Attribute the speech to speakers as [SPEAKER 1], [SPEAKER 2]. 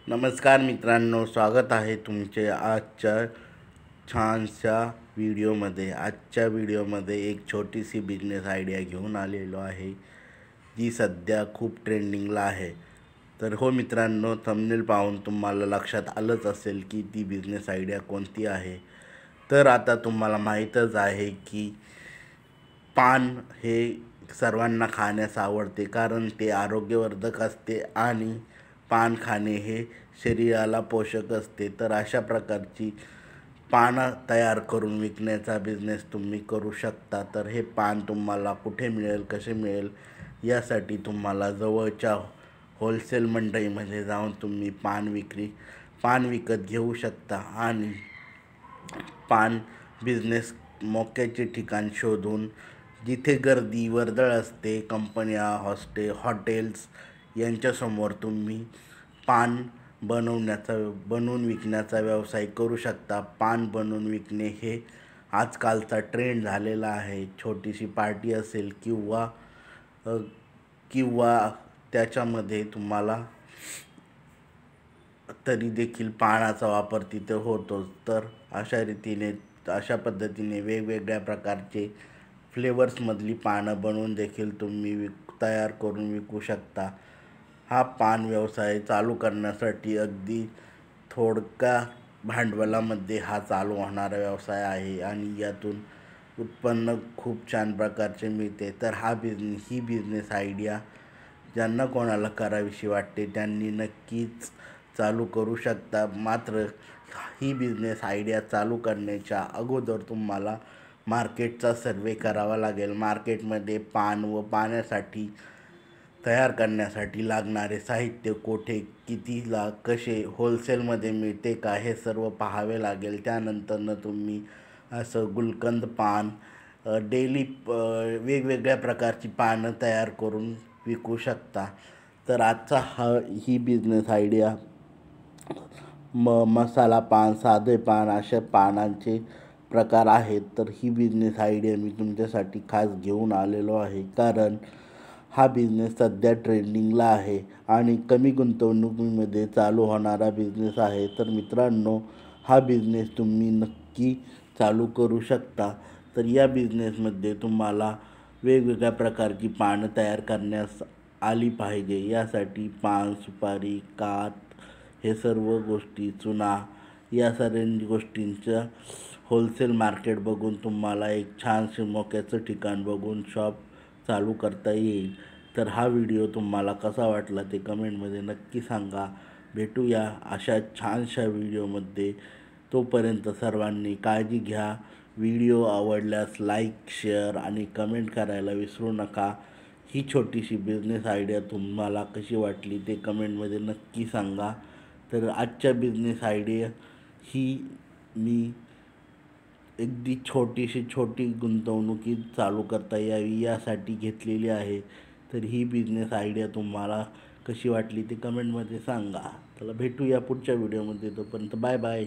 [SPEAKER 1] नमस्कार मित्रांनो, स्वागत आहे तुमचे आजच्या छानशा व्हिडिओमध्ये। आजच्या व्हिडिओमध्ये एक छोटीशी बिझनेस आयडिया घेऊन आलेलो आहे, जी सध्या खूप ट्रेंडिंगला आहे। तर हो मित्रांनो, थंबनेल पाहून तुम्हाला लक्षात आलंच असेल की ती बिझनेस आयडिया कोणती आहे। तर आता तुम्हाला माहीतच आहे की पान हे सर्वांना खाण्यास आवडते, कारण ते आरोग्यवर्धक असते आणि पान खाणे हे शरीराला पोषक असते। तर अशा प्रकारची पानं तयार करून विकण्याचा बिझनेस तुम्ही करू शकता। तर हे पान तुम्हाला कुठे मिळेल, कसे मिळेल, यासाठी तुम्हाला जवळच्या होलसेल मंडईमध्ये जाऊन तुम्ही पान विकत घेऊ शकता आणि पान बिझनेस मोक्याचे ठिकाण शोधून, जिथे गर्दी वर्दळ असते, कंपन्या, हॉटेल्स यांच्यासमोर तुम्ही पान बनवून विकण्याचा व्यवसाय करू शकता। पान बनवून विकणे हे आजकालचा ट्रेंड झालेला आहे। छोटीशी पार्टी असेल किंवा त्याच्यामध्ये तुम्हाला तरी देखील पानाचा वापर तिथे होतोच। तर अशा पद्धतीने वेगवेगळ्या प्रकारचे फ्लेवर्समधली पानं बनवून देखील तुम्ही तयार करून विकू शकता। हा पान व्यवसाय चालू करण्यासाठी अगदी थोडक्या भांडवलामध्ये हा चालू होणारा व्यवसाय आहे आणि यातून उत्पन्न खूप छान प्रकारचे मिळते। तर ही बिझनेस आयडिया ज्यांना कोणाला करावीशी वाटते त्यांनी नक्कीच चालू करू शकता। मात्र ही बिझनेस आयडिया चालू करण्याच्या अगोदर तुम्हाला मार्केटचा सर्वे करावा लागेल। मार्केटमध्ये पान व पाण्यासाठी तयार करण्यासाठी लागणारे साहित्य कुठे, कितीला, कसे, होलसेलमध्ये मिळते का, हे सर्व पाहावे लागेल। त्यानंतरनं तुम्ही असं गुलकंद पान डेली वेगवेगळ्या प्रकारची पानं तयार करून विकू शकता। तर ही बिझनेस आयडिया मसाला पान, साधे पान अशा पानांचे प्रकार आहेत। तर ही बिझनेस आयडिया मी तुमच्यासाठी खास घेऊन आलेलो आहे, कारण हा बिझनेस सध्या ट्रेंडिंगला आहे आणि कमी गुंतवणुकीमध्ये चालू होणारा बिझनेस आहे। तर मित्रांनो, हा बिझनेस तुम्ही नक्की चालू करू शकता। तर या बिझनेसमध्ये तुम्हाला वेगवेगळ्या प्रकारची पानं तयार करण्यास आली पाहिजे। यासाठी पान, सुपारी, काथ, हे सर्व गोष्टी, चुना, या सर्व गोष्टींचा होलसेल मार्केट बघून तुम्हाला एक छानसे मोक्याचं ठिकाण बघून शॉप चालू करता येईल। तर हा व्हिडिओ तुम्हाला कसा वाटला ते कमेंटमध्ये नक्की सांगा। भेटूया अशा छानशा व्हिडिओमध्ये। तोपर्यंत सर्वांनी काळजी घ्या। व्हिडिओ आवडल्यास लाईक, शेअर आणि कमेंट करायला विसरू नका। ही छोटीशी बिझनेस आयडिया तुम्हाला कशी वाटली ते कमेंटमध्ये नक्की सांगा। तर आजच्या बिझनेस आयडिया ही मी अगदी छोटी गुंतवणुकीत चालू करता यावी यासाठी घेतलेली आहे। तर ही बिझनेस आयडिया तुम्हाला कशी वाटली ते कमेंटमध्ये सांगा। चला भेटूया पुढच्या व्हिडिओमध्ये। तोपर्यंत बाय बाय।